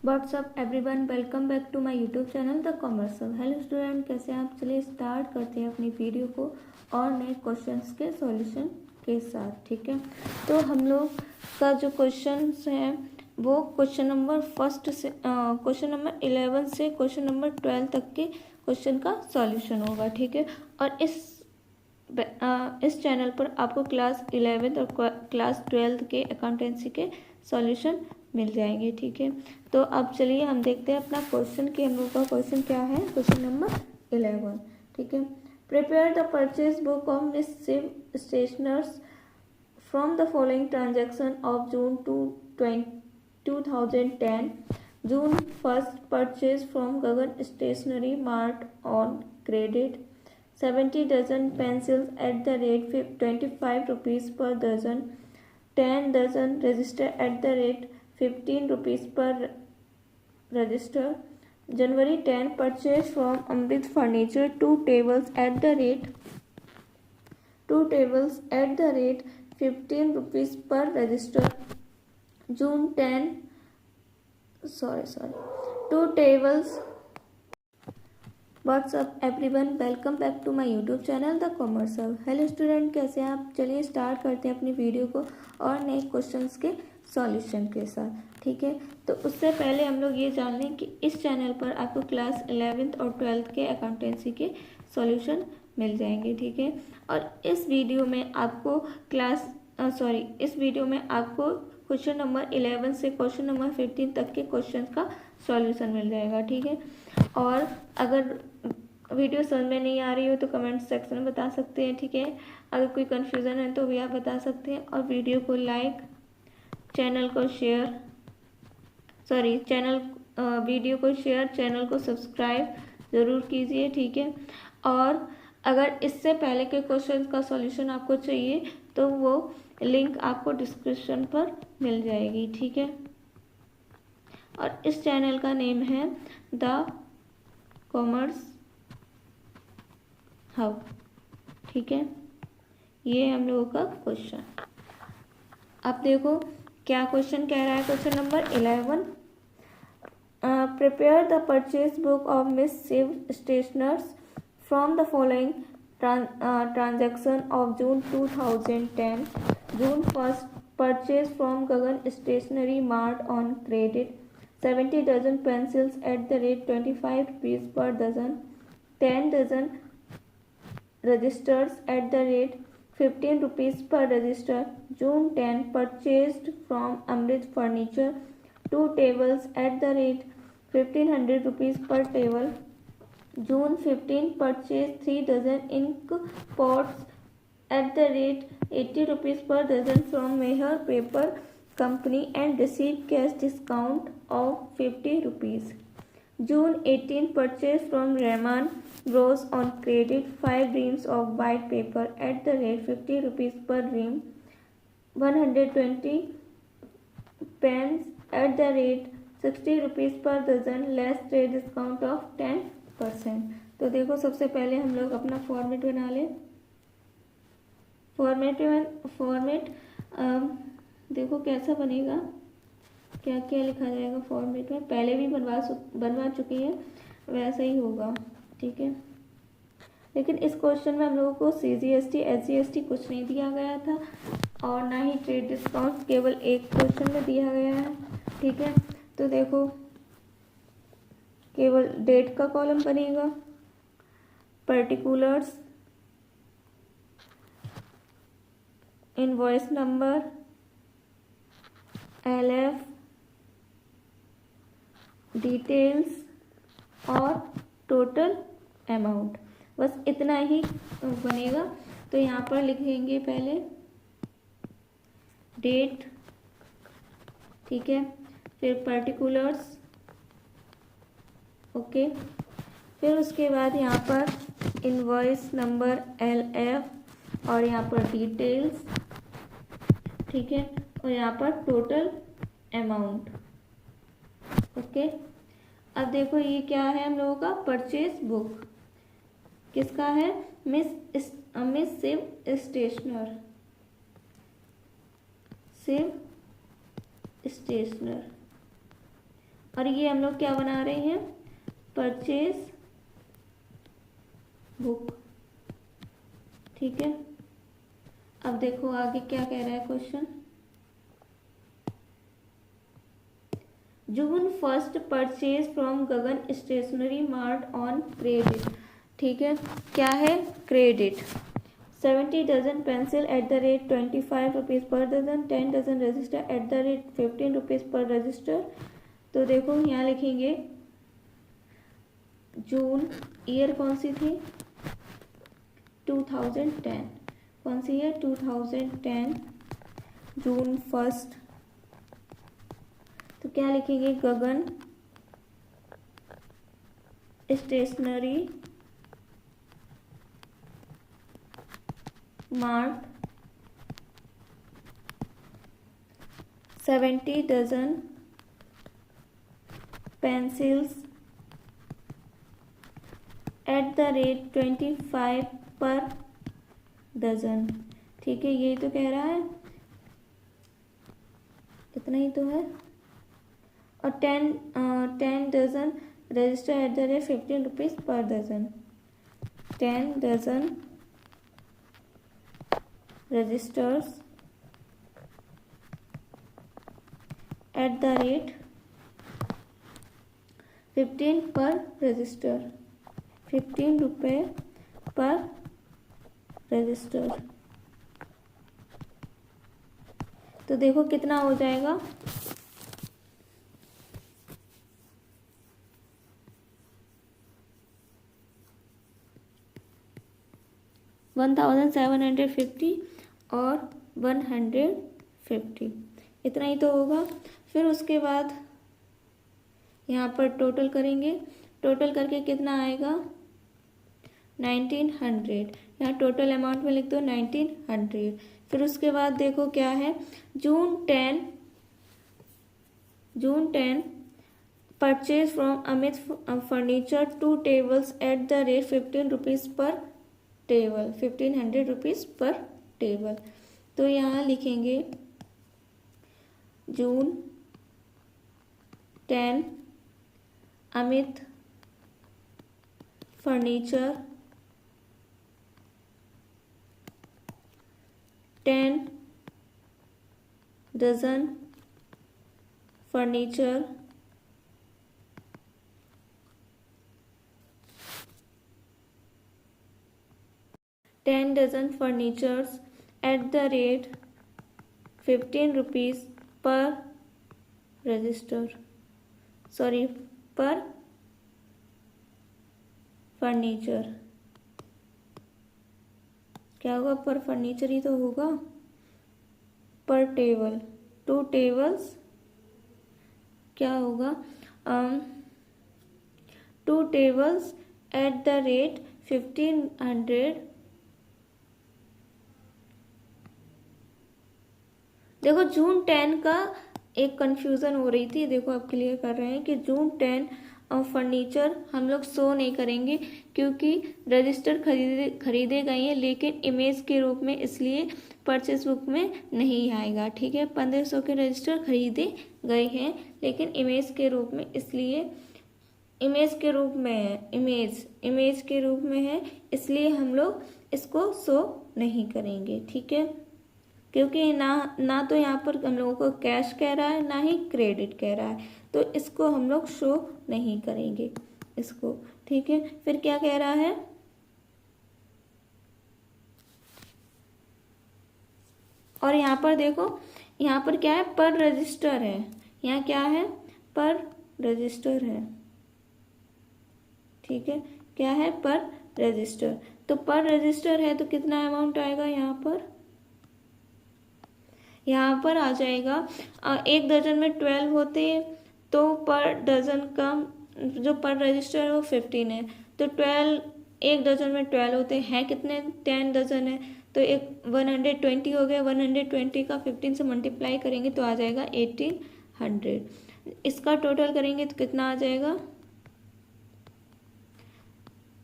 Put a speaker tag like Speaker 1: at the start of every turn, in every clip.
Speaker 1: WhatsApp everyone, welcome back to my YouTube channel the commerce hub. Hello student, कैसे हैं आप? चलिए start करते हैं अपनी वीडियो को और नए क्वेश्चंस के सॉल्यूशन के साथ। ठीक है, तो हम लोग का जो क्वेश्चन है वो क्वेश्चन नंबर 11 से क्वेश्चन नंबर 12 तक के क्वेश्चन का सॉल्यूशन होगा। ठीक है, और इस चैनल पर आपको क्लास 11 और क्लास 12 के अकाउंटेंसी के सॉल्यूशन मिल जाएंगे। ठीक है, तो अब चलिए हम देखते हैं अपना क्वेश्चन कि हम लोग का क्वेश्चन क्या है। Question number 11। ठीक है, prepare the purchase book of miss Shiv stationers from the following transaction of June 2010। June 1st purchase from Gagan stationery mart on credit 70 dozen pencils at the rate 25 rupees per dozen, 10 dozen register at the rate 15 rupees per register. January 10 purchase from Amrit Furniture 2 tables at the rate 15 rupees per register. June 10 2 tables. What's up everyone, welcome back to my YouTube channel the commerce hub. Hello student, कैसे हैं आप? चलिए start करते हैं अपनी video को और नए क्वेश्चंस के सॉल्यूशन के साथ। ठीक है, तो उससे पहले हम लोग ये जान लें कि इस चैनल पर आपको क्लास 11th और 12th के अकाउंटेंसी के सॉल्यूशन मिल जाएंगे। ठीक है, और इस वीडियो में आपको क्वेश्चन नंबर 11 से क्वेश्चन नंबर 15 तक के क्वेश्चन का सॉल्यूशन मिल जाएगा। ठीक है, और अगर वीडियो समझ में नहीं आ रही हो तो कमेंट सेक्शन में बता सकते हैं। ठीक है, अगर कोई कन्फ्यूज़न है तो भी आप बता सकते हैं। और वीडियो को लाइक, वीडियो को शेयर, चैनल को सब्सक्राइब ज़रूर कीजिए। ठीक है, और अगर इससे पहले के क्वेश्चन का सॉल्यूशन आपको चाहिए तो वो लिंक आपको डिस्क्रिप्शन पर मिल जाएगी। ठीक है, और इस चैनल का नेम है द कॉमर्स हब। ठीक है, ये हम लोगों का क्वेश्चन। अब देखो क्या क्वेश्चन कह रहा है। Question number 11, prepare the purchase book of miss Shiv stationers from the following transaction of June 2010. June 1st purchase from Gagan Stationery Mart on credit 70 dozen pencils at the rate 25 rupees per dozen, 10 dozen registers at the rate 15 rupees per register. June 10 purchased from Amrit Furniture 2 tables at the rate 1500 rupees per table. June 15 purchased 3 dozen ink pots at the rate 80 rupees per dozen from Meher Paper Company and received cash discount of 50 rupees. June 18 purchased from Rahman Bros on credit 5 reams of white paper at the rate 50 rupees per ream, 120 pens at the rate 60 rupees per dozen less trade discount of 10%. तो देखो सबसे पहले हम लोग अपना format बना लें। Format देखो कैसा बनेगा, क्या क्या लिखा जाएगा फॉर्मेट में। पहले भी बनवा चुकी है, वैसा ही होगा। ठीक है, लेकिन इस क्वेश्चन में हम लोगों को CGST SGST कुछ नहीं दिया गया था और ना ही ट्रेड डिस्काउंट, केवल एक क्वेश्चन में दिया गया है। ठीक है, तो देखो केवल डेट का कॉलम बनेगा, particulars, invoice number, LF, details और टोटल अमाउंट, बस इतना ही बनेगा। तो यहाँ पर लिखेंगे पहले डेट, ठीक है, फिर पर्टिकुलर्स, ओके, फिर उसके बाद यहाँ पर इनवॉइस नंबर LF और यहाँ पर डिटेल्स, ठीक है, और यहाँ पर टोटल अमाउंट। ओके, अब देखो ये क्या है हम लोगों का परचेज बुक, किसका है? मिस शिव स्टेशनर। और ये हम लोग क्या बना रहे हैं, परचेज बुक। ठीक है, अब देखो आगे क्या कह रहा है question. June 1 purchase from Gagan stationery mart on credit. ठीक है, क्या है, credit. 70 dozen pencil at the rate 25 rupees per dozen, 10 dozen register at the rate 15 rupees per register. तो देखो यहाँ लिखेंगे जून, ईयर कौन सी थी, 2010, कौन सी है, 2010, जून 1। तो क्या लिखेंगे, Gagan stationery mart 70 dozen pencils at the rate 25 per dozen. ठीक है, यही तो कह रहा है, इतना ही तो है। और 10 dozen register at the rate 15 rupees per dozen, 10 dozen registers at the rate 15 per register, 15 रुपये पर रजिस्टर। तो देखो कितना हो जाएगा, 1750 और 150, इतना ही तो होगा। फिर उसके बाद यहाँ पर टोटल करेंगे, टोटल करके कितना आएगा, 1900। यहाँ टोटल अमाउंट में लिख दो 1900। फिर उसके बाद देखो क्या है, June 10 purchase from Amit furniture 2 tables at the rate 15 rupees per table, 1500 rupees per table. तो यहाँ लिखेंगे June 10 Amit furniture 10 dozen furniture furnitures at the rate 15 rupees per register, sorry per furniture. क्या होगा, पर फर्नीचर ही तो होगा, पर टेबल, 2 टेबल्स, क्या होगा, 2 टेबल्स एट द रेट 1500। देखो जून 10 का एक कंफ्यूजन हो रही थी, देखो आप क्लियर कर रहे हैं कि जून 10 फर्नीचर हम लोग शो नहीं करेंगे क्योंकि रजिस्टर खरीदे गए हैं, लेकिन इमेज के रूप में, इसलिए परचेस बुक में नहीं आएगा। ठीक है, 1500 के रजिस्टर खरीदे गए हैं लेकिन इमेज के रूप में, इसलिए इमेज के रूप में है, इमेज के रूप में है, इसलिए हम लोग इसको शो नहीं करेंगे। ठीक है, क्योंकि ना तो यहाँ पर हम लोगों को कैश कह रहा है, ना ही क्रेडिट कह रहा है, तो इसको हम लोग शो नहीं करेंगे इसको। ठीक है, फिर क्या कह रहा है, और यहाँ पर देखो, यहाँ पर क्या है, पर रजिस्टर है, यहाँ क्या है, पर रजिस्टर है। ठीक है, क्या है, पर रजिस्टर। तो पर रजिस्टर है तो कितना अमाउंट आएगा, यहाँ पर आ जाएगा, 1 दर्जन में 12 होते हैं, तो पर डजन का जो पर रजिस्टर है वो 15 है, तो 12, 1 दर्जन में 12 होते हैं, कितने, 10 डजन है, तो 120 हो गया, 120 का 15 से मल्टीप्लाई करेंगे तो आ जाएगा 1800। इसका टोटल करेंगे तो कितना आ जाएगा,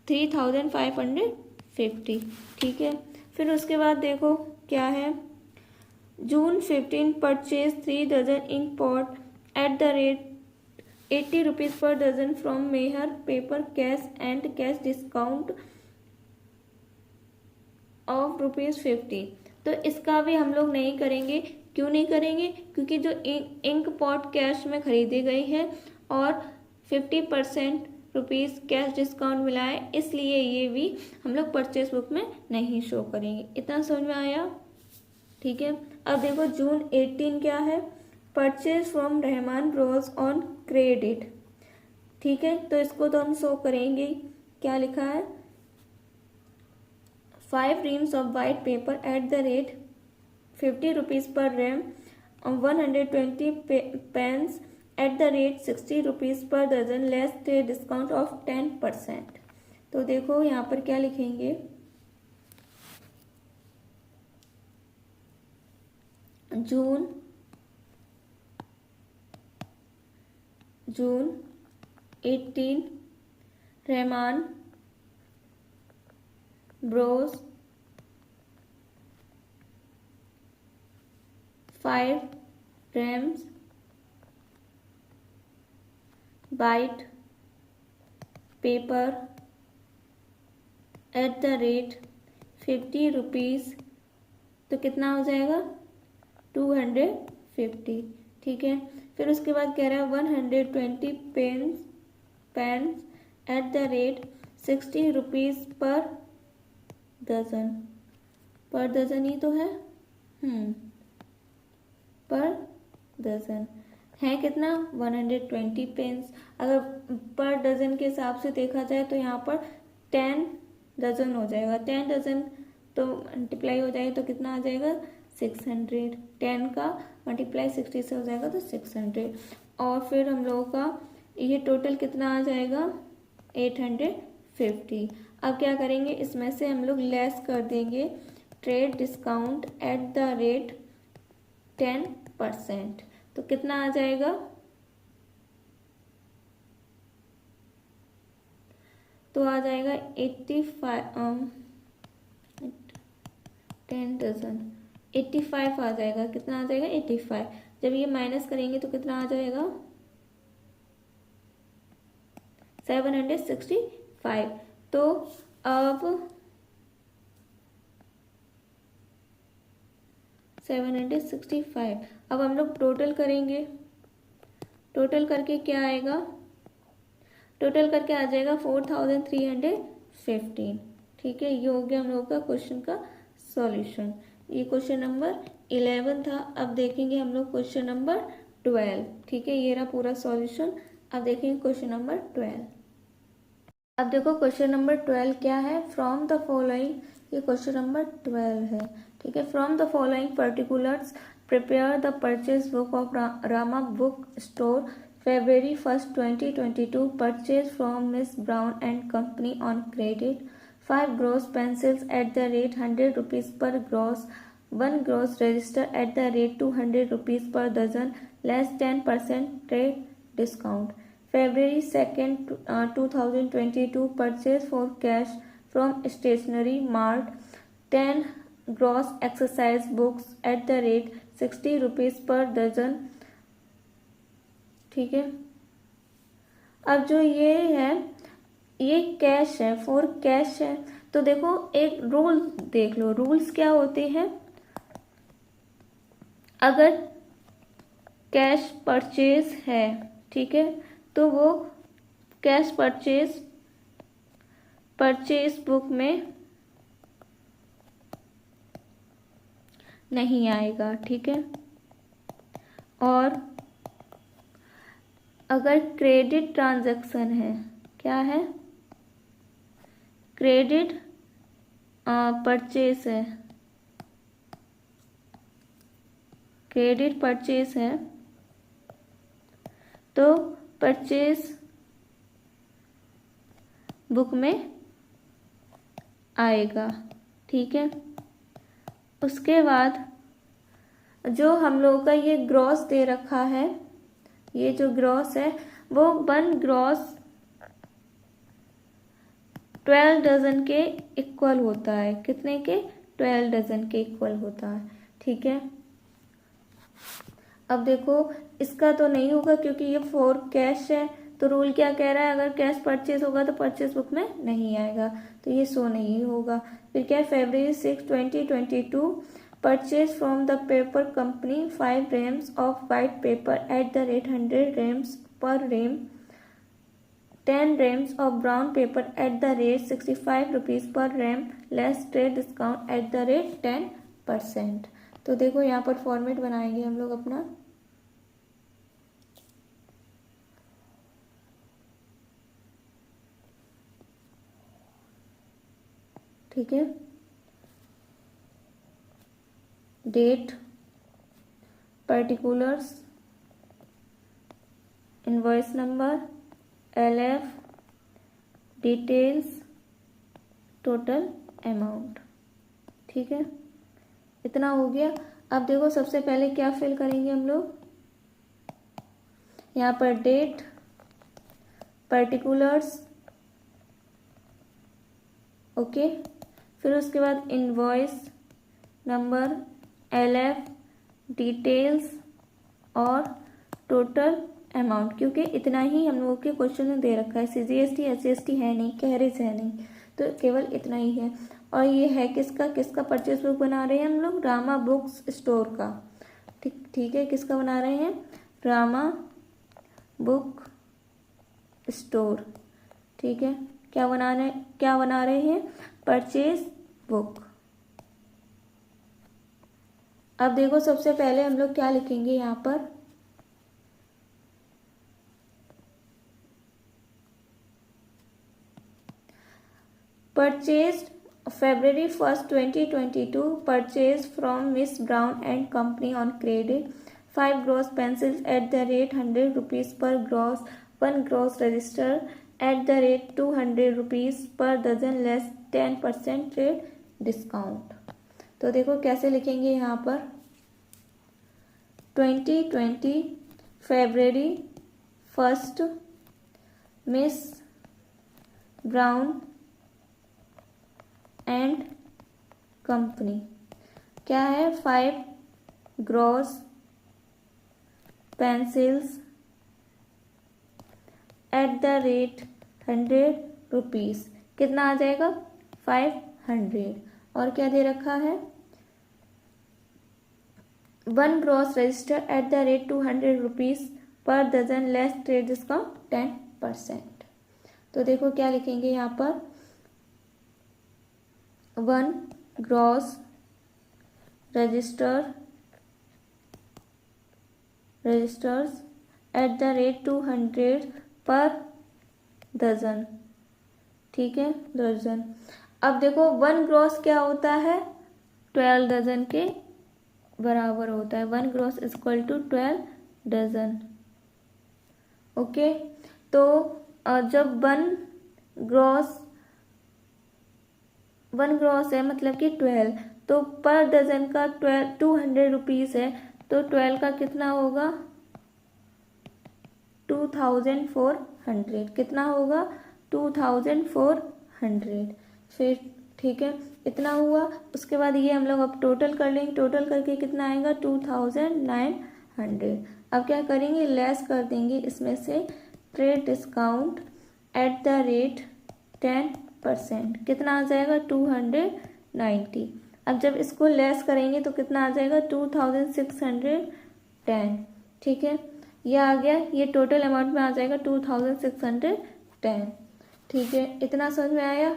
Speaker 1: 3550। ठीक है, फिर उसके बाद देखो क्या है, June 15 purchase 3 dozen ink pot at the rate 80 rupees per dozen from Mehar paper cash and cash discount off ₹50। तो इसका भी हम लोग नहीं करेंगे। क्यों नहीं करेंगे? क्योंकि जो इंक पॉट कैश में खरीदी गई है और 50% रुपीज़ कैश डिस्काउंट मिला है, इसलिए ये भी हम लोग परचेस बुक में नहीं शो करेंगे। इतना समझ में आया? ठीक है। अब देखो जून 18 क्या है? Purchase from Rahman Bros on credit. ठीक है, तो इसको तो हम शो करेंगे। क्या लिखा है? 5 reams of white paper at the rate 50 rupees per ream, 120 pens at the rate 60 rupees per dozen, less the discount of 10%। तो देखो यहाँ पर क्या लिखेंगे? जून 18 Rahman Bros 5 reams white paper at the rate 50 rupees, तो कितना हो जाएगा? 250। ठीक है, फिर उसके बाद कह रहा है 120 pens at the rate 60 rupees per dozen. Per dozen ही तो है। पर डजन है कितना? 120 पेन्स। अगर पर डजन के हिसाब से देखा जाए तो यहाँ पर 10 डजन हो जाएगा। 10 डजन तो मल्टीप्लाई हो जाएगा तो कितना आ जाएगा? 600। 10 का मल्टीप्लाई 60 से हो जाएगा तो 600। और फिर हम लोगों का ये टोटल कितना आ जाएगा? 850। अब क्या करेंगे? इसमें से हम लोग लेस कर देंगे trade discount at the rate 10%। तो कितना आ जाएगा? तो आ जाएगा 85 10 डजन 85 आ जाएगा। कितना आ जाएगा? 85। जब ये माइनस करेंगे तो कितना आ जाएगा? 765। तो अब 765। अब हम लोग टोटल करेंगे। टोटल करके क्या आएगा? टोटल करके आ जाएगा 4315। ठीक है, ये हो गया हम लोग का क्वेश्चन का सॉल्यूशन। ये क्वेश्चन नंबर 11 था। अब देखेंगे हम लोग क्वेश्चन नंबर 12। ठीक है, ये रहा पूरा सॉल्यूशन। अब देखेंगे क्वेश्चन नंबर 12। अब देखो क्वेश्चन नंबर 12 क्या है? फ्रॉम द फॉलोइंग, ये क्वेश्चन नंबर 12 है। ठीक है, from the following particulars prepare the purchase book of Rama book store February 1st 2022 purchase from Miss Brown and Company on credit 5 gross pencils at the rate 100 rupees per gross, 1 gross register at the rate 200 rupees per dozen, less 10% trade discount. February 2nd 2022 purchase for cash from Stationery Mart 10 gross exercise books at the rate 60 rupees per dozen। ठीक है, अब जो ये है ये cash है, for cash है। तो देखो एक रूल देख लो, रूल्स क्या होते हैं? अगर कैश परचेज है, ठीक है, तो वो कैश परचेज बुक में नहीं आएगा। ठीक है, और अगर क्रेडिट ट्रांजैक्शन है, क्या है? क्रेडिट परचेस है, क्रेडिट परचेस है तो परचेस बुक में आएगा। ठीक है, उसके बाद जो हम लोगों का ये ग्रॉस दे रखा है, ये जो ग्रॉस है वो 1 ग्रॉस 12 डजन के इक्वल होता है। कितने के? 12 डजन के इक्वल होता है। ठीक है, अब देखो इसका तो नहीं होगा क्योंकि ये फॉर कैश है, तो रूल क्या कह रहा है, अगर कैश परचेज होगा तो परचेज बुक में नहीं आएगा, तो ये शो नहीं होगा। फिर क्या है, February 6, 2022 purchase from the paper company 5 reams of white paper eight the rate 100 reams पर ream, 10 reams of brown paper at the rate 65 rupees per ream less trade discount at the rate 10%। तो देखो यहाँ पर format बनाएंगे हम लोग अपना, ठीक है, date, particulars, invoice number, LF, details, total amount, ठीक है, इतना हो गया। अब देखो सबसे पहले क्या फिल करेंगे हम लोग, यहाँ पर डेट, पर्टिकुलर्स, ओके, फिर उसके बाद इनवॉइस नंबर, LF, डिटेल्स और टोटल अमाउंट, क्योंकि इतना ही हम लोगों के क्वेश्चन में दे रखा है, CGST SGST है नहीं, कैरेज है नहीं, तो केवल इतना ही है। और ये है किसका परचेज बुक बना रहे हैं हम लोग, रामा बुक्स स्टोर का, ठीक है, किसका बना रहे हैं, रामा बुक स्टोर, ठीक है, क्या बना रहे हैं, परचेज बुक। अब देखो सबसे पहले हम लोग क्या लिखेंगे यहाँ पर, purchased February 1st 2022 purchase from Miss Brown and Company on credit 5 gross pencils at the rate 100 rupees per gross, 1 gross register at the rate 200 rupees per dozen less 10% trade discount। तो देखो कैसे लिखेंगे यहाँ पर, 2020 February 1st Miss Brown and company, क्या है, 5 gross pencils at the rate 100 rupees, कितना आ जाएगा, 500, और क्या दे रखा है, 1 gross register at the rate 200 rupees per dozen less trade discount 10%। तो देखो क्या लिखेंगे यहाँ पर, 1 gross registers at the rate 200 पर डजन, ठीक है, दर्जन। अब देखो 1 ग्रॉस क्या होता है, 12 डजन के बराबर होता है, 1 gross equal to 12 dozen, okay. तो जब 1 ग्रॉस है मतलब कि 12, तो पर डजन का 200 रुपीज़ है, तो 12 का कितना होगा, 2400, कितना होगा, 2400, फिर ठीक है, इतना हुआ। उसके बाद ये हम लोग अब टोटल कर लेंगे, टोटल करके कितना आएगा, 2900। अब क्या करेंगे, लेस कर देंगे इसमें से trade discount at the rate 10%, कितना आ जाएगा, 290। अब जब इसको लेस करेंगे तो कितना आ जाएगा, 2610, ठीक है, ये आ गया, ये टोटल अमाउंट में आ जाएगा 2610, ठीक है, इतना समझ में आया।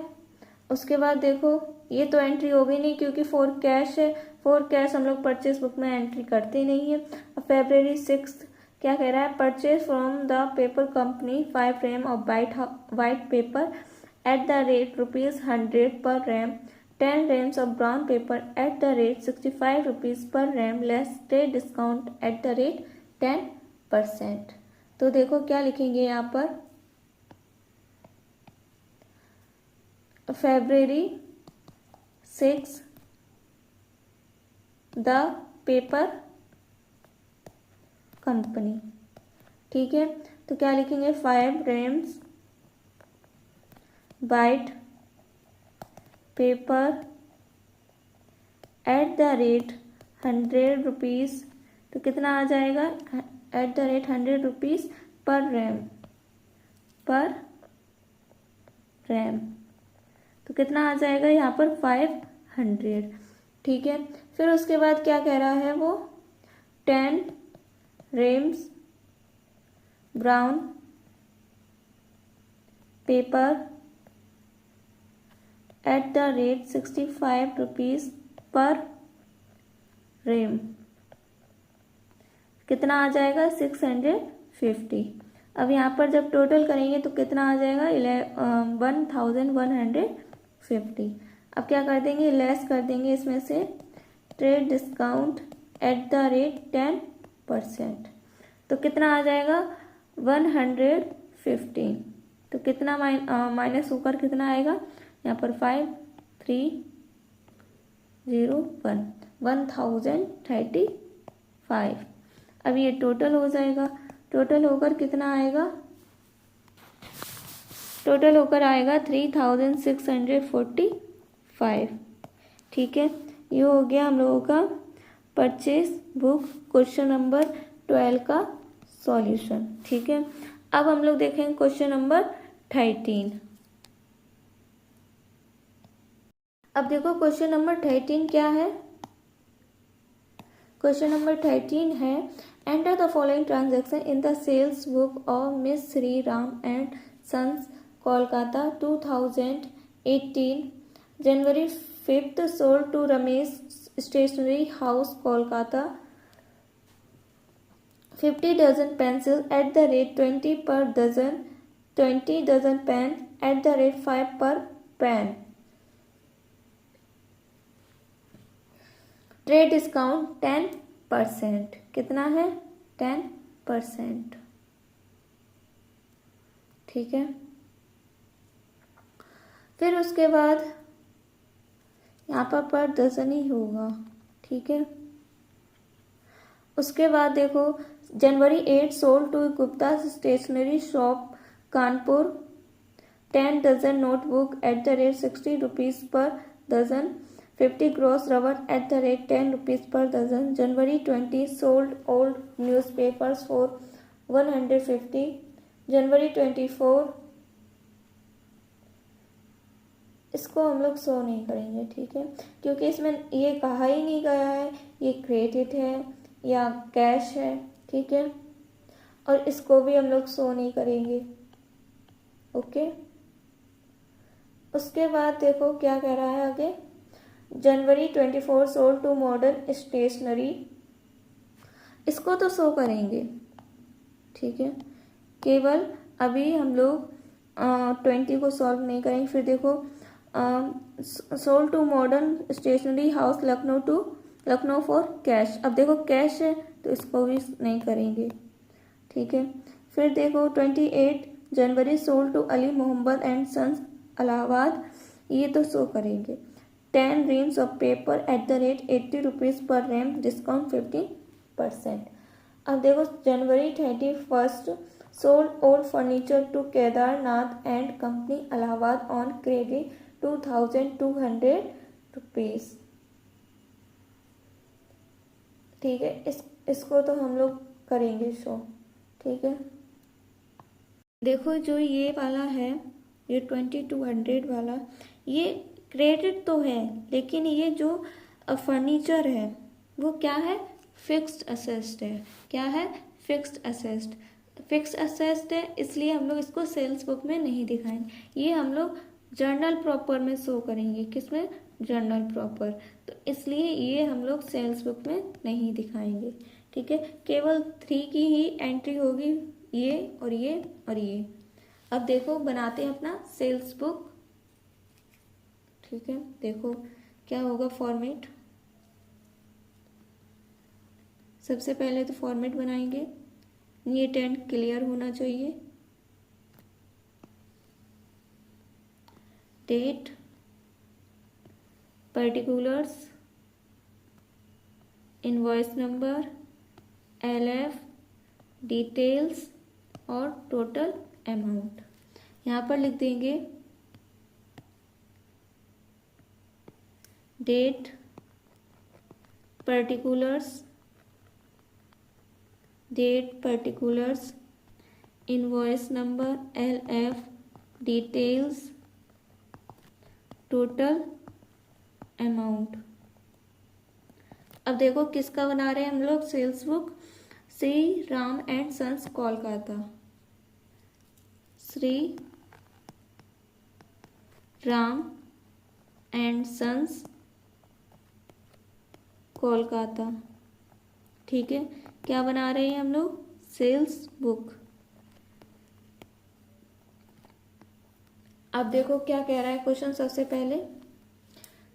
Speaker 1: उसके बाद देखो ये तो एंट्री हो गई नहीं क्योंकि फॉर कैश है, फॉर कैश हम लोग परचेज बुक में एंट्री करते नहीं है। अब February 6 क्या कह रहा है, purchase from the paper company 5 reams of white paper at the rate ₹100 per ram, 10 reams of brown paper at the rate 65 rupees per ram less trade discount at the rate 10%। तो देखो क्या लिखेंगे यहाँ पर, February 6 the paper company, ठीक है, तो क्या लिखेंगे, 5 reams white paper at the rate 100 rupees तो कितना आ जाएगा, @100 रुपीज़ पर रैम, तो कितना आ जाएगा यहाँ पर 500। ठीक है, फिर उसके बाद क्या कह रहा है वो, 10 rams brown paper @65 rupees per RAM, कितना आ जाएगा 650। अब यहाँ पर जब टोटल करेंगे तो कितना आ जाएगा 1150। अब क्या कर देंगे, लेस कर देंगे इसमें से ट्रेड डिस्काउंट @10%, तो कितना आ जाएगा 115। तो कितना माइनस होकर कितना आएगा यहाँ पर 5301 1035। अब ये टोटल हो जाएगा, टोटल होकर कितना आएगा, टोटल होकर आएगा 3645। ठीक है, ये हो गया हम लोगों का परचेज बुक क्वेश्चन नंबर 12 का सॉल्यूशन। ठीक है, अब हम लोग देखेंगे क्वेश्चन नंबर 13। अब देखो क्वेश्चन नंबर 13 क्या है, क्वेश्चन नंबर 13 है, enter the following transaction in the sales book of miss Shri Ram and sons Kolkata 2018। January 5th sold to Ramesh stationery house Kolkata 50 dozen pencil @20 per dozen, 20 dozen pen @5 per pen। Trade discount 10%, कितना है 10%। ठीक है, फिर उसके बाद यहाँ पर डजन ही होगा। ठीक है, उसके बाद देखो January 8 sold to Gupta stationery shop Kanpur 10 dozen notebook @60 rupees per dozen, 50 gross rubber @10 rupees per dozen. January 20 sold old newspapers for 150। January 24 इसको हम लोग शो नहीं करेंगे। ठीक है, क्योंकि इसमें ये कहा ही नहीं गया है ये क्रेडिट है या कैश है। ठीक है, और इसको भी हम लोग शो नहीं करेंगे। ओके, उसके बाद देखो क्या कह रहा है आगे, जनवरी 24 सोल्ड टू मॉडर्न स्टेशनरी, इसको तो शो करेंगे। ठीक है, केवल अभी हम लोग 20 को सॉल्व नहीं करेंगे। फिर देखो sold to modern stationery house Lucknow for cash, अब देखो कैश है तो इसको भी नहीं करेंगे। ठीक है, फिर देखो 28 January sold to Ali Mohammad and sons Allahabad, ये तो शो करेंगे। 10 reams of paper @80 rupees per ream, discount 15%। अब देखो January 31 sold old furniture to Kedarnath and company Allahabad on credit 2200 rupees. ठीक है, इसको तो हम लोग करेंगे शो। ठीक है, देखो जो ये वाला है, ये 2200 वाला, ये क्रेडिट तो है, लेकिन ये जो फर्नीचर है वो क्या है, फिक्स्ड असेस्ड है। क्या है, फिक्स्ड असेस्ड, फिक्स्ड असेस्ड है, इसलिए हम लोग इसको सेल्स बुक में नहीं दिखाएंगे। ये हम लोग जर्नल प्रॉपर में शो करेंगे। किसमें, जर्नल प्रॉपर, तो इसलिए ये हम लोग सेल्स बुक में नहीं दिखाएंगे। ठीक है, केवल 3 की ही एंट्री होगी, ये और ये और ये। अब देखो बनाते हैं अपना सेल्स बुक। ठीक है, देखो क्या होगा फॉर्मेट, सबसे पहले तो फॉर्मेट बनाएंगे, नीट एंड क्लियर होना चाहिए। Date, particulars, invoice number, LF, details और टोटल अमाउंट। यहाँ पर लिख देंगे date, particulars, date, particulars, invoice number, LF, details, total amount. अब देखो किसका बना रहे हैं हम लोग sales book, Shri Ram and sons Kolkata, Shri Ram and sons Kolkata. ठीक है, क्या बना रहे हैं हम लोग सेल्स बुक। अब देखो क्या कह रहा है क्वेश्चन। सबसे पहले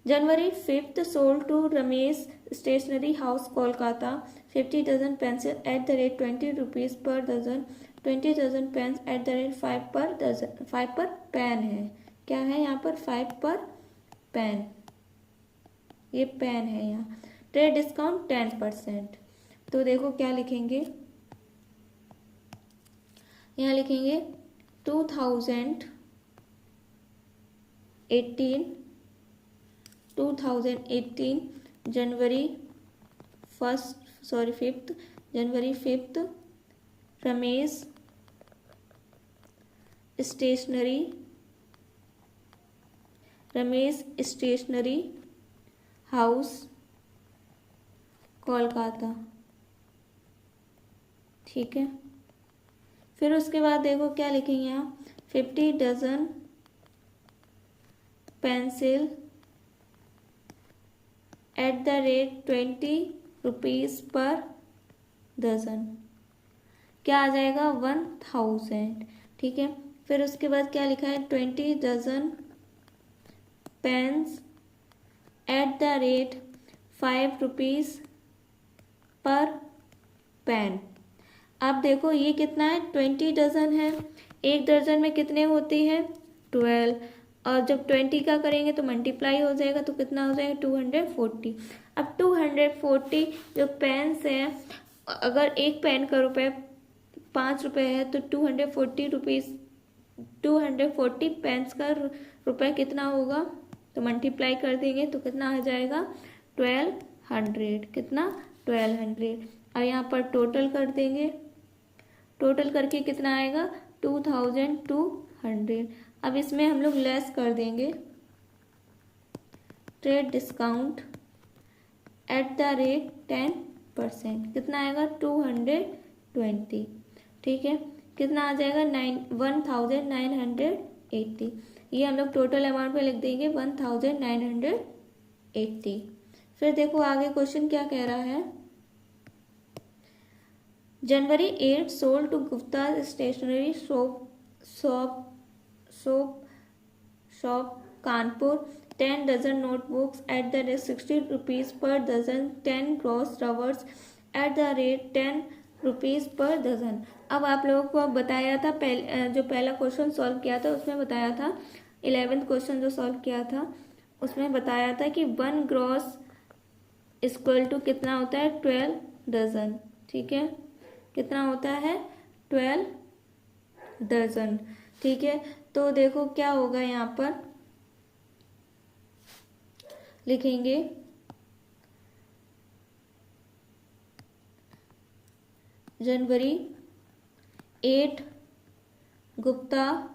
Speaker 1: January 5th sold to Ramesh stationery house Kolkata 50 dozen pencil at the rate 20 rupees per dozen, 20 dozen pens at the rate 5 per dozen. 5 पर पेन है, क्या है यहाँ पर 5 पर पेन, ये पेन है यहाँ। Trade discount 10%। तो देखो क्या लिखेंगे, यहाँ लिखेंगे 2018 January 5th January 5th Ramesh stationery house Kolkata. ठीक है, फिर उसके बाद देखो क्या लिखेंगे यहाँ 50 dozen pencil at the rate 20 rupees per dozen, क्या आ जाएगा 1000। ठीक है, फिर उसके बाद क्या लिखा है 20 dozen pens at the rate 5 rupees per pen. अब देखो ये कितना है 20 डजन है, एक दर्जन में कितने होती हैं 12, और जब 20 का करेंगे तो मल्टीप्लाई हो जाएगा तो कितना हो जाएगा 240। अब 240 जो पेन्स हैं, अगर एक पेन का रुपये 5 रुपये है तो 240 पेन्स का रुपये कितना होगा, तो मल्टीप्लाई कर देंगे तो कितना आ जाएगा 1200। कितना 1200। और यहाँ पर टोटल कर देंगे, टोटल करके कितना आएगा 2200। अब इसमें हम लोग लेस कर देंगे trade discount at the rate 10%, कितना आएगा 220। ठीक है, कितना आ जाएगा 1980। ये हम लोग टोटल अमाउंट पे लिख देंगे 1980। फिर देखो आगे क्वेश्चन क्या कह रहा है। January 8 sold to Gupta stationery shop Kanpur 10 dozen notebooks at the rate 60 rupees per dozen, 10 gross rubbers at the rate 10 rupees per dozen. अब आप लोगों को बताया था जो पहला क्वेश्चन सॉल्व किया था उसमें बताया था, 11th क्वेश्चन जो सॉल्व किया था उसमें बताया था कि 1 ग्रॉस इक्वल टू कितना होता है 12 डजन। ठीक है, कितना होता है 12 डजन। ठीक है, तो देखो क्या होगा, यहाँ पर लिखेंगे January 8 Gupta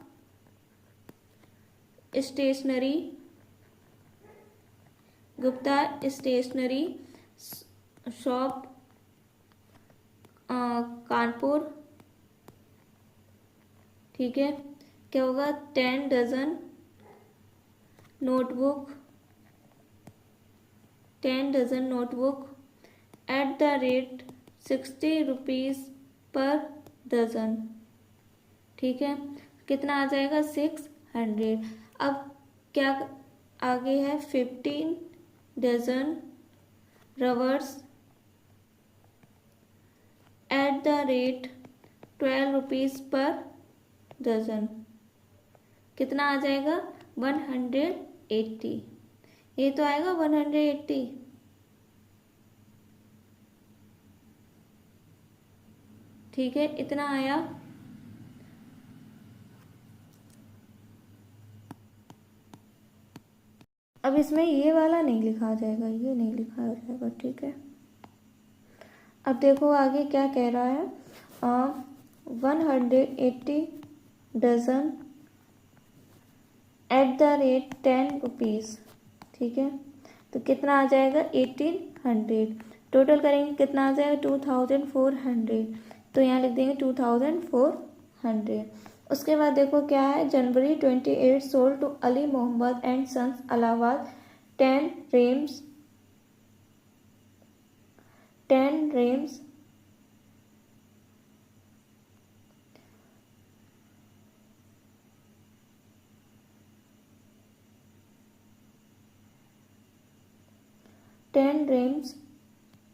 Speaker 1: stationery shop Kanpur. ठीक है, क्या होगा 10 dozen notebook at the rate 60 rupees per dozen. ठीक है, कितना आ जाएगा 600। अब क्या आगे है 15 dozen rubbers at the rate 12 rupees per dozen, कितना आ जाएगा 180। ये तो आएगा 180। ठीक है, इतना आया। अब इसमें ये वाला नहीं लिखा जाएगा, ये नहीं लिखा जाएगा। ठीक है, अब देखो आगे क्या कह रहा है, 180 dozen at the rate 10 rupees. ठीक है, तो कितना आ जाएगा 1800। टोटल करेंगे कितना आ जाएगा 2400। तो यहाँ लिख देंगे 2400। उसके बाद देखो क्या है, January 28 sold to Ali Mohammad and sons Allahabad 10 reams 10 reams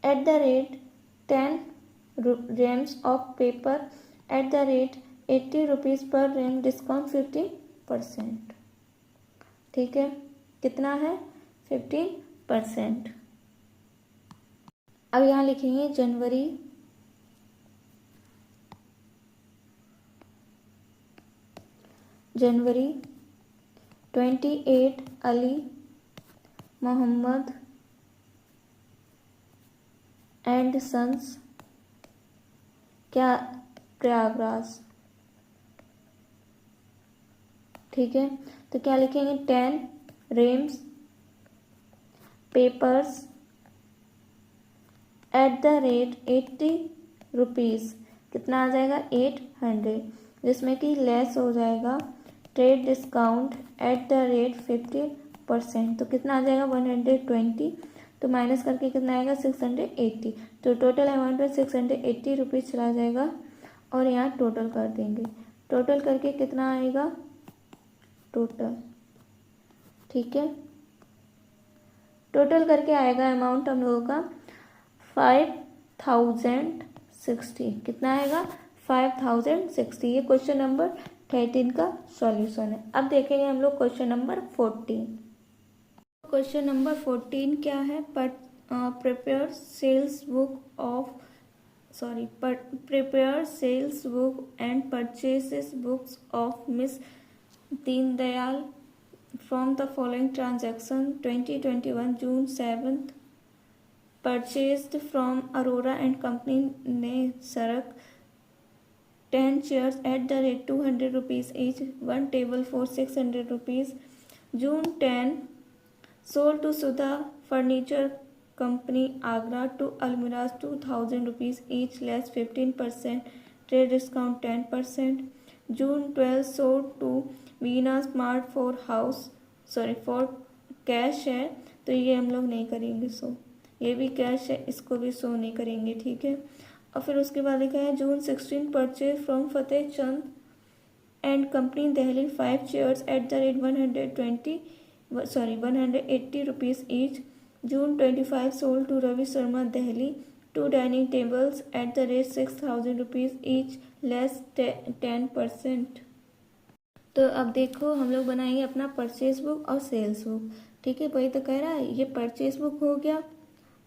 Speaker 1: at the rate 10 reams of paper at the rate 80 rupees per ream, discount 50%। ठीक है, कितना है 15%। अब यहाँ लिखेंगे जनवरी जनवरी 28 अली मोहम्मद एंड सन्स, क्या, प्रयागराज। ठीक है, तो क्या लिखेंगे 10 Rhames papers eight the rate 80 rupees, कितना आ जाएगा 800, जिसमें कि लेस हो जाएगा trade discount at the rate 50%, तो कितना आ जाएगा 120, तो माइनस करके कितना आएगा 680। तो टोटल अमाउंट में 680 रुपीज़ चला जाएगा और यहाँ टोटल कर देंगे। टोटल करके कितना आएगा टोटल, ठीक है, टोटल करके आएगा अमाउंट हम लोगों का 5060। कितना आएगा 5060। ये क्वेश्चन नंबर 13 का सॉल्यूशन है। अब देखेंगे हम लोग क्वेश्चन नंबर 14। क्वेश्चन नंबर 14 क्या है, prepare sales book and purchases books of miss Deendayal from the following transaction 2021 June 7th purchased from Aurora and Company ने सरक 10 chairs at the rate 200 rupees each, 1 table for 600 rupees. June 10 sold to Sudha Furniture Company Agra to almirahs 2000 rupees each, less 15%, trade discount 10%. June 12 sold to Veena Smart for cash है, तो ये हम लोग नहीं करेंगे सो, ये भी कैश है, इसको भी शो नहीं करेंगे। ठीक है, और फिर उसके बाद लिखा है June 16 purchase from Fateh Chand and company Delhi 5 chairs at the rate 180 rupees each. June 25 sold to Ravi Sharma Delhi 2 dining tables at the rate 6000 rupees each, less 10%। तो अब देखो हम लोग बनाएंगे अपना परचेज बुक और सेल्स बुक। ठीक है, वही तो कह रहा है, ये परचेज बुक हो गया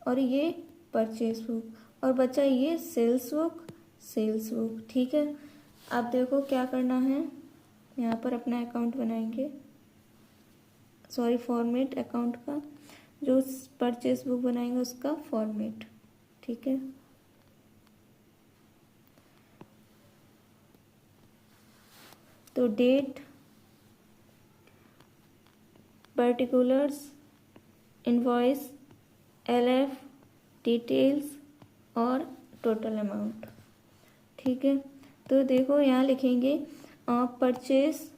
Speaker 1: और ये परचेज बुक, और बचा ये सेल्स बुक। ठीक है, अब देखो क्या करना है, यहाँ पर अपना अकाउंट बनाएंगे, फॉर्मेट अकाउंट का, जो परचेज बुक बनाएंगे उसका फॉर्मेट। ठीक है, तो date, particulars, invoice, LF, details और टोटल अमाउंट। ठीक है, तो देखो यहाँ लिखेंगे परचेज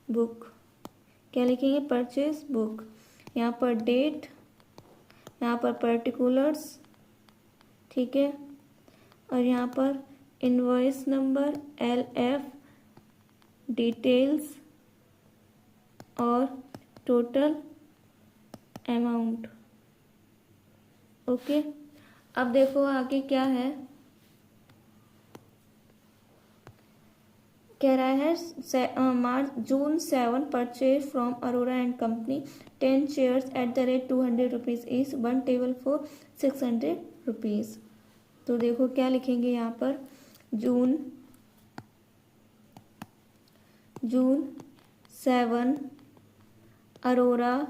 Speaker 1: बुक, क्या लिखेंगे परचेज बुक, यहाँ पर डेट, यहाँ पर पर्टिकुलर्स, ठीक है, और यहाँ पर इनवॉइस नंबर, LF, डिटेल्स और टोटल अमाउंट। ओके, अब देखो आगे क्या है, कह रहा है जून 7 purchase from Arora and company 10 chairs at the rate 200 rupees each, 1 table for 600 rupees. तो देखो क्या लिखेंगे यहाँ पर, जून 7 अरोरा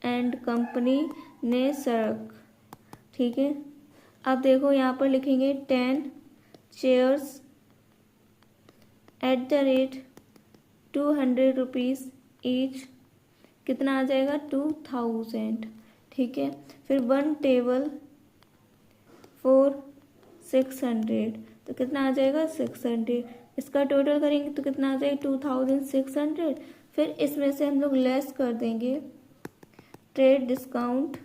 Speaker 1: एंड कंपनी ने सरक, ठीक है। अब देखो यहाँ पर लिखेंगे 10 chairs at the rate 200 rupees each, कितना आ जाएगा 2000, ठीक है। फिर 1 टेबल फॉर 600, तो कितना आ जाएगा 600, इसका टोटल करेंगे तो कितना आ जाएगा 2600। फिर इसमें से हम लोग लेस कर देंगे trade discount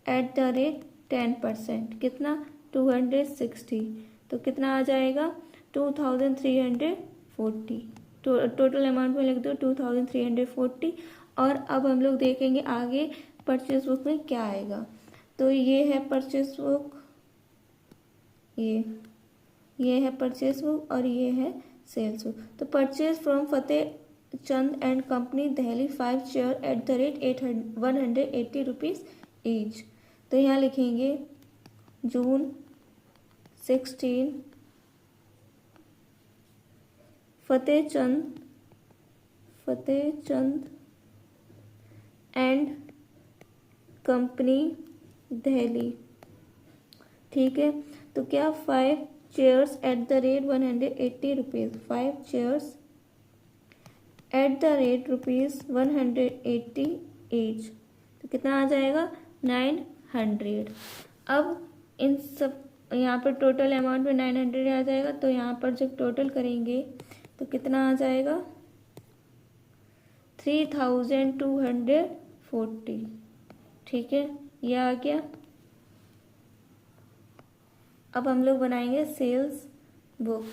Speaker 1: at the rate 10%, कितना 260, तो कितना आ जाएगा 2340, टोटल अमाउंट में लिख दो 2340। और अब हम लोग देखेंगे आगे परचेज बुक में क्या आएगा। तो ये है परचेज बुक, ये है परचेज बुक और ये है सेल्स बुक। तो purchase from Fateh Chand and company Delhi 5 chair eight the rate 180 rupees each. तो यहाँ लिखेंगे जून 16 फतेह चंद एंड कंपनी दिल्ली, ठीक है। तो क्या 5 chairs at the rate 180 rupees, 5 chairs at the rate rupees 180 each, तो कितना आ जाएगा 900। अब इन सब यहाँ पर टोटल अमाउंट में 900 आ जाएगा, तो यहाँ पर जब टोटल करेंगे तो कितना आ जाएगा 3240, ठीक है, यह आ गया। अब हम लोग बनाएंगे सेल्स बुक।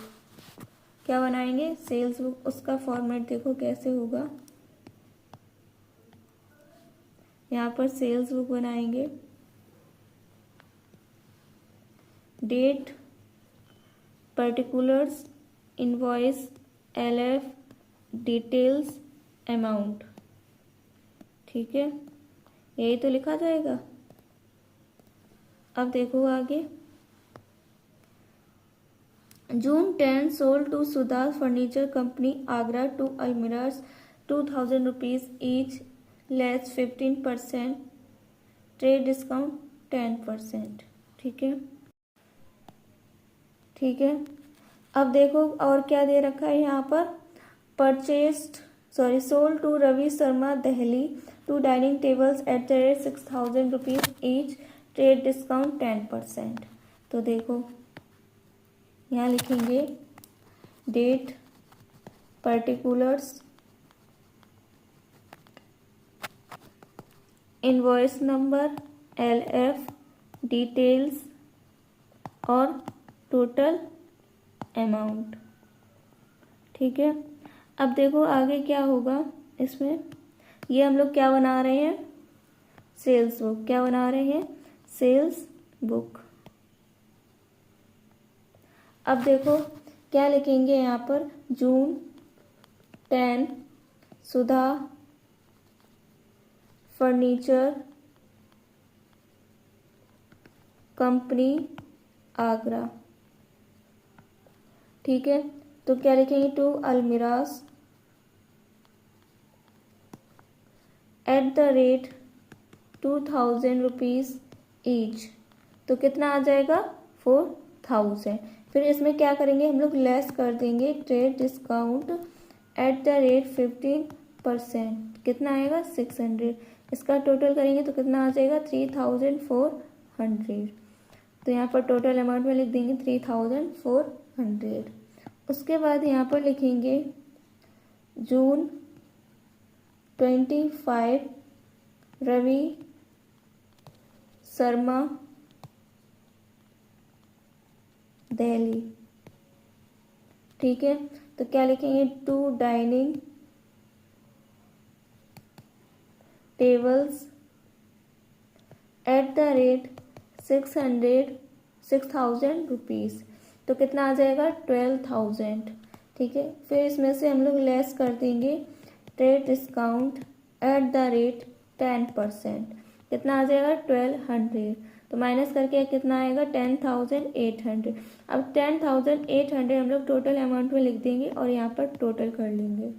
Speaker 1: क्या बनाएंगे सेल्स बुक, उसका फॉर्मेट देखो कैसे होगा। यहाँ पर सेल्स बुक बनाएंगे, date, particulars, invoice, LF, details, amount, ठीक है, यही तो लिखा जाएगा। अब देखो आगे, June 10 sold to Sudha furniture company Agra 2 अलमीरास 2000 rupees each, less 15%, trade discount 10%, ठीक है, ठीक है। अब देखो और क्या दे रखा है यहाँ पर, sold to Ravi Sharma Delhi 2 dining tables at the rate 6000 rupees each, trade discount 10%। तो देखो यहाँ लिखेंगे date, particulars, invoice number, LF, details और टोटल अमाउंट, ठीक है। अब देखो आगे क्या होगा इसमें, ये हम लोग क्या बना रहे हैं सेल्स बुक, क्या बना रहे हैं सेल्स बुक। अब देखो क्या लिखेंगे यहाँ पर, June 10 Sudha furniture company Agra, ठीक है। तो क्या लिखेंगे 2 अलमीरास at the rate 2000 rupees each, तो कितना आ जाएगा 4000। फिर इसमें क्या करेंगे हम लोग लेस कर देंगे trade discount at the rate 15%, कितना आएगा 600, इसका टोटल करेंगे तो कितना आ जाएगा 3400। तो यहाँ पर टोटल अमाउंट में लिख देंगे 3400। उसके बाद यहाँ पर लिखेंगे जून 25 रवि शर्मा दिल्ली, ठीक है। तो क्या लिखेंगे 2 dining tables at the rate 6000 rupees, तो कितना आ जाएगा 12000, ठीक है। फिर इसमें से हम लोग लेस कर देंगे trade discount at the rate 10%, कितना आ जाएगा 1200, तो माइनस करके कितना आएगा 10800। अब 10800 हम लोग टोटल अमाउंट में लिख देंगे और यहाँ पर टोटल कर लेंगे,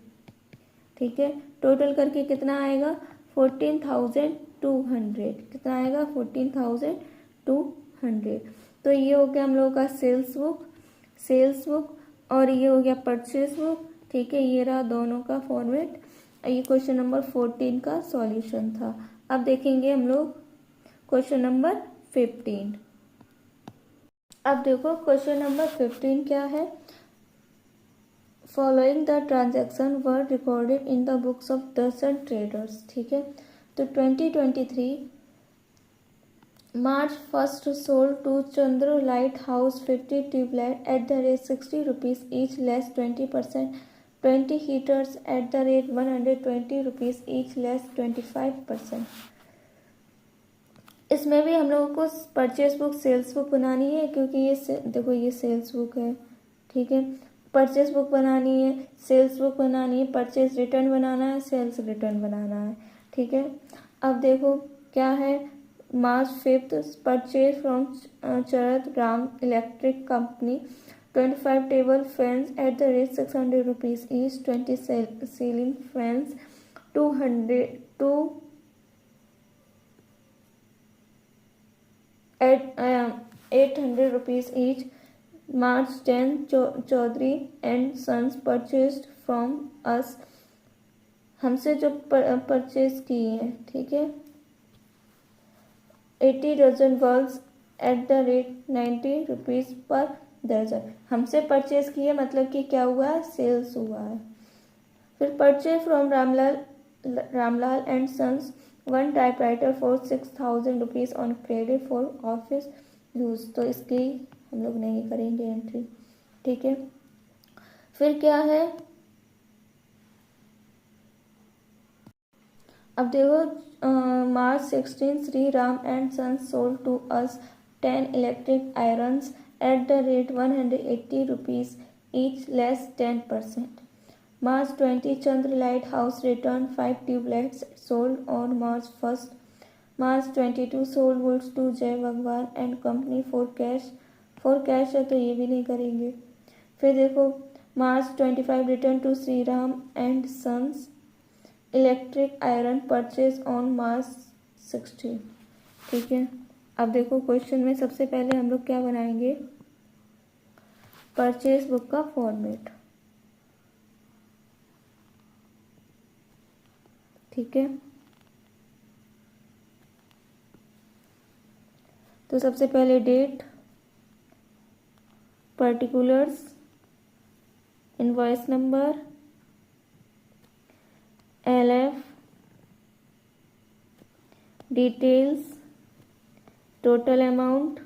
Speaker 1: ठीक है। टोटल करके कितना आएगा 14200, कितना आएगा 14200, 200। तो ये हो गया हम लोगों का सेल्स बुक और ये हो गया परचेज बुक। ठीक है, ये रहा दोनों का फॉर्मेट। ये क्वेश्चन नंबर 14 का सॉल्यूशन था। अब देखेंगे हम लोग क्वेश्चन नंबर 15। अब देखो क्वेश्चन नंबर 15 क्या है। Following the transaction were recorded in the books of Darshan traders. ठीक है, तो 2023 March 1st sold to Chandra Lighthouse 50 tubelight at the rate 60 rupees each less 20%, 20 heaters at the rate 120 rupees each less 25%। इसमें भी हम लोगों को purchase book sales book बनानी है, क्योंकि ये देखो ये सेल्स बुक है। ठीक है, परचेज बुक बनानी है, सेल्स बुक बनानी है, परचेज रिटर्न बनाना है, सेल्स रिटर्न बनाना है। ठीक है, अब देखो क्या है। March 5th purchase from Charat Ram Electric Company 25 table fans at the rate 600 rupees each, 20 ceiling fans 800 rupees each। March 10 Chaudhary and Sons purchased from us, हमसे जो परचेज किए हैं। ठीक है, 80 dozen bulbs at the rate 90 rupees per दर्जन। हमसे purchase किए मतलब कि क्या हुआ है, सेल्स हुआ है। फिर purchase from Ramlal and sons 1 typewriter for 6000 rupees on credit for office use. तो इसकी हम लोग नहीं करेंगे एंट्री। ठीक है, फिर क्या है। अब देखो March 16 Shri Ram and sons sold to us 10 electric irons at the rate 180 rupees each less 10%। March 20 Chandra light house return 5 tubelights sold on March 1st। March 22 sold woods to Jai Bhagwan and company for cash है, तो ये भी नहीं करेंगे। फिर देखो March 25 return to Shri Ram and sons electric iron purchase on March 16। ठीक है, अब देखो क्वेश्चन में सबसे पहले हम लोग क्या बनाएंगे, परचेज बुक का फॉर्मेट। ठीक है, तो सबसे पहले date, particulars, invoice number, LF, details, total amount.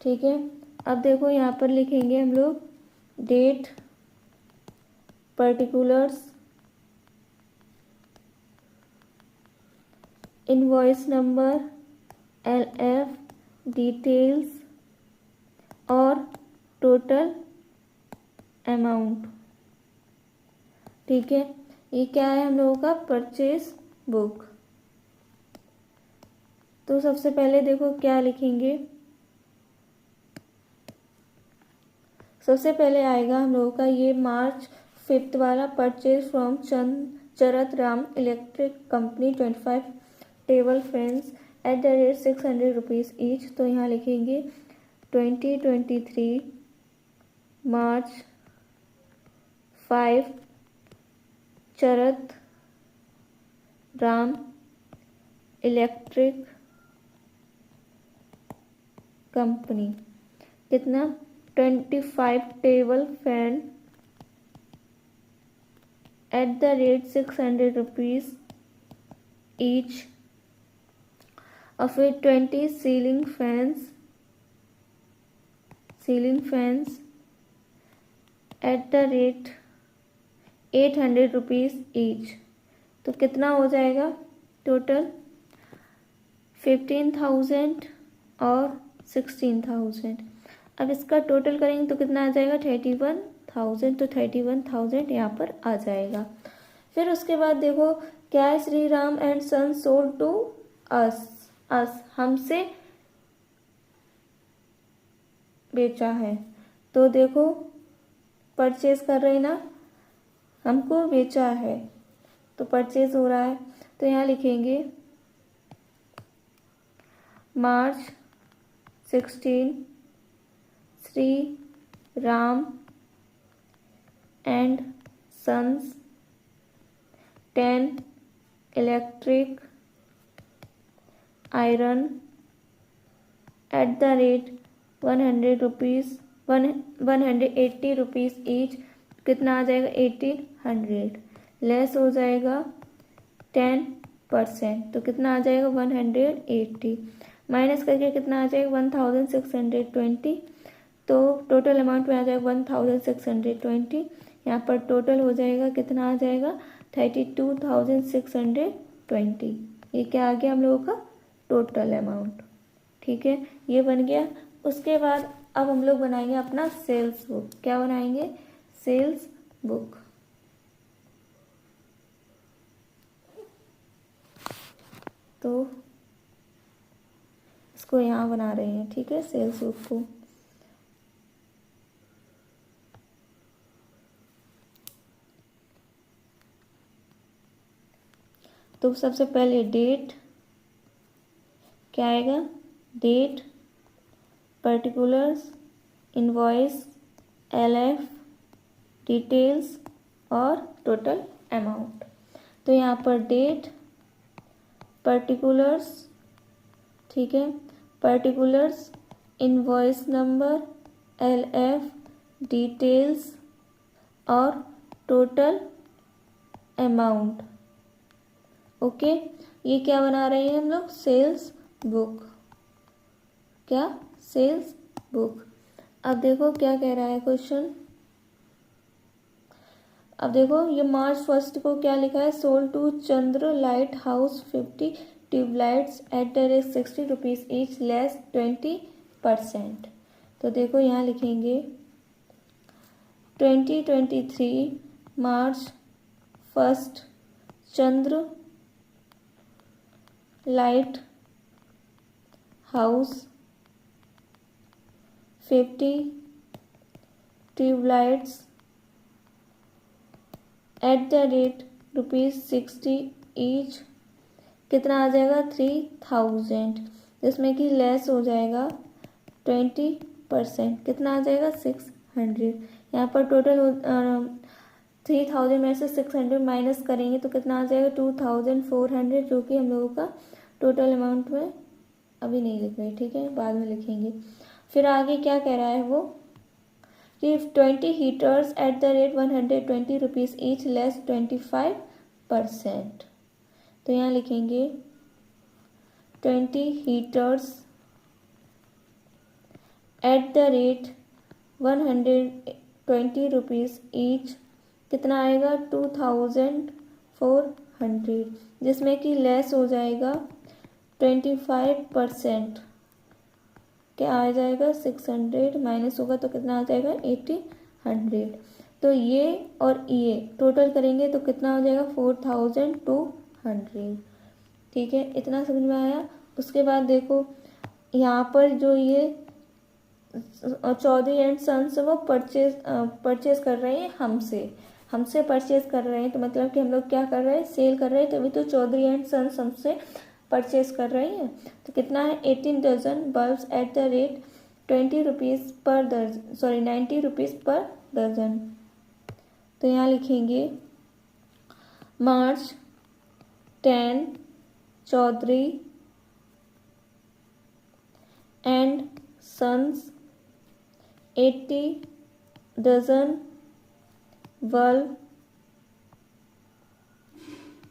Speaker 1: ठीक है, अब देखो यहाँ पर लिखेंगे हम लोग date, particulars, invoice number, LF, details और टोटल अमाउंट। ठीक है, ये क्या है हम लोगों का, परचेज बुक। तो सबसे पहले देखो क्या लिखेंगे, सबसे पहले आएगा हम लोगों का ये March 5 वाला परचेज फ्रॉम चरत Ram electric company 25 table fans eight the rate 600 rupees each. तो यहाँ लिखेंगे 2023 March 5 चरत राम इलेक्ट्रिक कंपनी कितना, 25 table fan eight the rate 600 rupees each. और फिर 20 ceiling fans eight the rate 800 rupees each. तो कितना हो जाएगा टोटल, 15,000 और 16,000। अब इसका टोटल करेंगे तो कितना आ जाएगा, 31,000। तो 31,000 यहाँ पर आ जाएगा। फिर उसके बाद देखो क्या है, Shri Ram and son sold to us हमसे बेचा है। तो देखो परचेज कर रहे हैं ना, हमको बेचा है तो परचेज हो रहा है। तो यहाँ लिखेंगे March 16 Shri Ram and sons 10 electric iron at the rate 100 rupees 180 rupees each. कितना आ जाएगा 1800, लेस हो जाएगा 10%, तो कितना आ जाएगा 180, माइनस करके कितना आ जाएगा 1620, तो टोटल अमाउंट में आ जाएगा 1620। यहाँ पर टोटल हो जाएगा कितना आ जाएगा 32,620। ये क्या आ गया हम लोगों का टोटल अमाउंट। ठीक है, ये बन गया। उसके बाद अब हम लोग बनाएंगे अपना सेल्स बुक। क्या बनाएंगे? Sales book. तो इसको यहाँ बना रहे हैं, ठीक है, सेल्स बुक को। तो सबसे पहले डेट क्या आएगा? Date, particulars, invoice, LF, details और टोटल अमाउंट। तो यहाँ पर डेट, पर्टिकुलर्स, ठीक है, particulars, invoice number, LF, details और टोटल अमाउंट। ओके, ये क्या बना रहे हैं हम लोग? Sales book. क्या? Sales book. अब देखो क्या कह रहा है क्वेश्चन। अब देखो ये मार्च 1 को क्या लिखा है? Sold to Chandra light house 50 tubelights at the rate 60 rupees each, less 20%। तो देखो यहाँ लिखेंगे 2023 March 1 Chandra light house 50 tubelights at the rate ₹60 each. कितना आ जाएगा? 3000, जिसमें कि लेस हो जाएगा 20%। कितना आ जाएगा? 600। यहाँ पर टोटल 3000 में से 600 माइनस करेंगे तो कितना आ जाएगा? 2400, जो कि हम लोगों का टोटल अमाउंट में अभी नहीं लिख रहे, ठीक है, बाद में लिखेंगे। फिर आगे क्या कह रहा है वो कि 20 heaters eight the rate 120 rupees each, less 25%। तो यहाँ लिखेंगे 20 heaters eight the rate 120 rupees each. कितना आएगा? 2400, जिसमें कि लेस हो जाएगा 25%। क्या आ जाएगा? 600, माइनस होगा तो कितना आ जाएगा? 1800। तो ये और ये टोटल करेंगे तो कितना हो जाएगा? 4200। ठीक है, इतना समझ में आया। उसके बाद देखो यहाँ पर जो ये चौधरी एंड सन्स वो परचेज कर रहे हैं हमसे परचेज कर रहे हैं, तो मतलब कि हम लोग क्या कर रहे हैं? सेल कर रहे हैं, तभी तो चौधरी एंड सन्स हमसे परचेज कर रहे हैं। तो कितना है? 18 dozen bulbs at the rate 20 rupees per दर्जन, सॉरी 90 रुपीज़ पर दर्जन। तो यहाँ लिखेंगे March 10 Chaudhary and sons 80 dozen bulb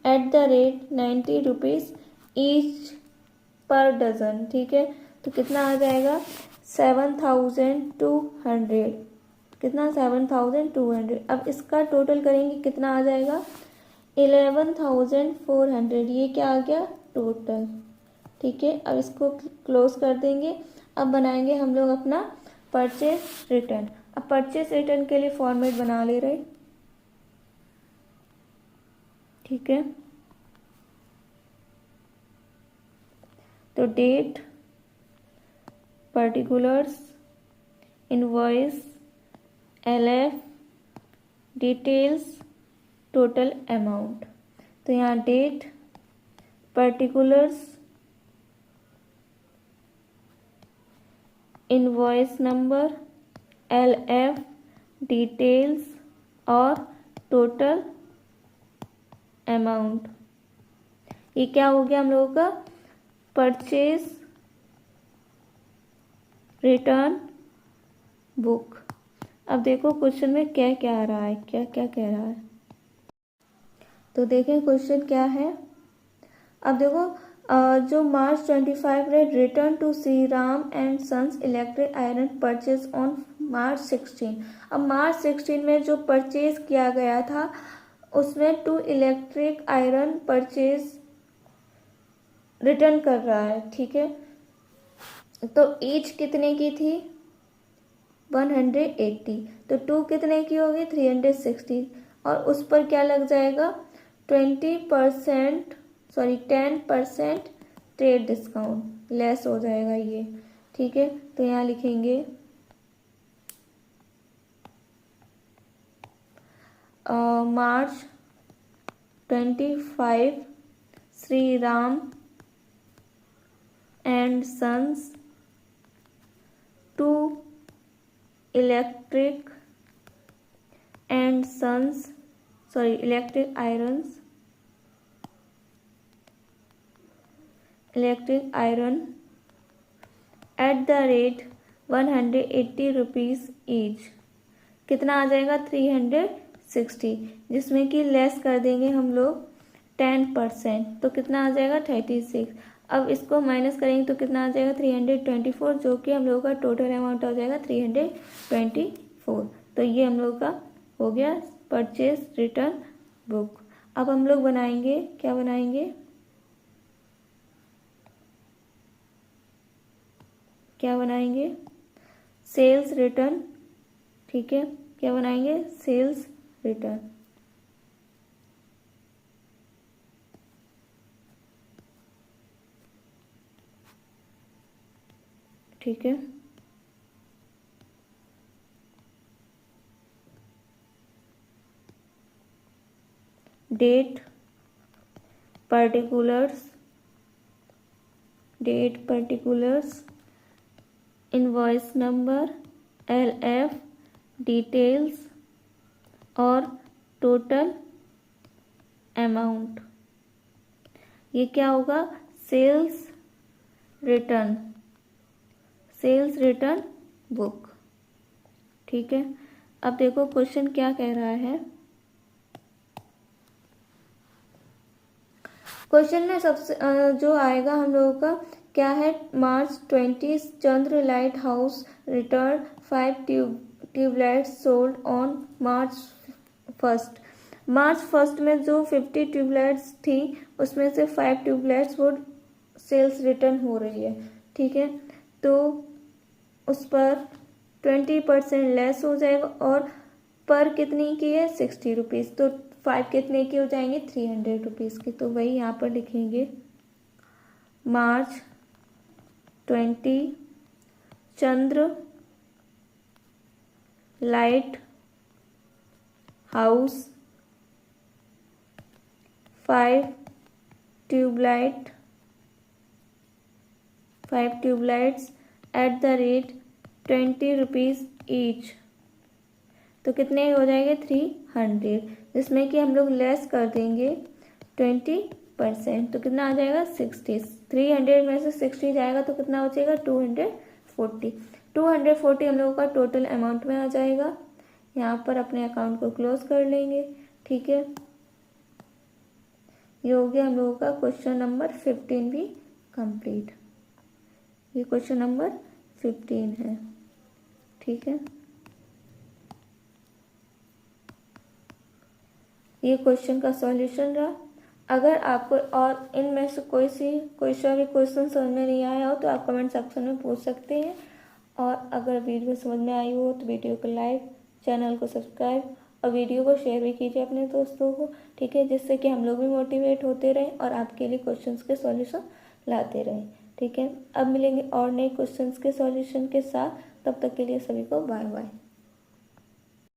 Speaker 1: at the rate 90 rupees each per dozen. ठीक है, तो कितना आ जाएगा? 7200। कितना? 7200। अब इसका टोटल करेंगे, कितना आ जाएगा? 11400। ये क्या आ गया? टोटल। ठीक है, अब इसको क्लोज कर देंगे। अब बनाएंगे हम लोग अपना परचेज रिटर्न। अब परचेज रिटर्न के लिए फॉर्मेट बना ले रहे, ठीक है। तो date, particulars, invoice, LF, details, total amount. तो यहाँ date, particulars, invoice number, LF, details और टोटल अमाउंट। ये क्या हो गया हम लोगों का परचेज रिटर्न बुक। अब देखो क्वेश्चन में क्या क्या आ रहा है, क्या क्या कह रहा है। तो देखें क्वेश्चन क्या है। अब देखो जो मार्च 25 है, return to Shri Ram and sons electric iron purchase on March 16। अब मार्च 16 में जो परचेज किया गया था उसमें 2 इलेक्ट्रिक आयरन परचेज रिटर्न कर रहा है, ठीक है। तो ईच कितने की थी 180, तो 2 कितने की होगी 360, और उस पर क्या लग जाएगा 10% ट्रेड डिस्काउंट लेस हो जाएगा ये, ठीक है। तो यहाँ लिखेंगे March 25 Shri Ram and sons 2 electric iron at the rate 180 rupees each. कितना आ जाएगा 360, जिसमें कि लेस कर देंगे हम लोग 10%, तो कितना आ जाएगा 36। अब इसको माइनस करेंगे तो कितना आ जाएगा 324, जो कि हम लोगों का टोटल अमाउंट हो जाएगा 324। तो ये हम लोग का हो गया परचेज रिटर्न बुक। अब हम लोग बनाएंगे, क्या बनाएंगे, सेल्स रिटर्न, ठीक है। क्या बनाएंगे सेल्स रिटर्न, ठीक है। Date particulars, invoice number, LF, details और टोटल अमाउंट। ये क्या होगा सेल्स रिटर्न बुक, ठीक है। अब देखो क्वेश्चन क्या कह रहा है। क्वेश्चन में सबसे जो आएगा हम लोगों का क्या है, March 20 Chandra light house return 5 tubelights sold on March 1 में जो 50 ट्यूबलाइट्स थी उसमें से 5 ट्यूबलाइट्स वो सेल्स रिटर्न हो रही है, ठीक है। तो उस पर 20% लेस हो जाएगा, और पर कितनी की है 60 रुपीज़, तो 5 कितने की हो जाएंगे 300 रुपीज़ की। तो वही यहाँ पर लिखेंगे March 20 Chandra light house 5 tubelights at the rate 20 rupees each, तो कितने हो जाएंगे 300, जिसमें कि हम लोग लेस कर देंगे 20%, तो कितना आ जाएगा 60। 300 में से 60 जाएगा तो कितना बचेगा 240 हम लोगों का टोटल अमाउंट में आ जाएगा। यहाँ पर अपने अकाउंट को क्लोज कर लेंगे, ठीक है। ये हो गया हम लोगों का क्वेश्चन नंबर 15 भी कंप्लीट। ये क्वेश्चन नंबर 15 है, ठीक है। ये क्वेश्चन का सॉल्यूशन रहा। अगर आपको और इनमें से कोई सा भी क्वेश्चन समझ में नहीं आया हो तो आप कमेंट सेक्शन में पूछ सकते हैं। और अगर वीडियो समझ में आई हो तो वीडियो को लाइक, चैनल को सब्सक्राइब और वीडियो को शेयर भी कीजिए अपने दोस्तों को, ठीक है, जिससे कि हम लोग भी मोटिवेट होते रहें और आपके लिए क्वेश्चंस के सॉल्यूशन लाते रहें, ठीक है। अब मिलेंगे और नए क्वेश्चंस के सॉल्यूशन के साथ, तब तक के लिए सभी को बाय बाय।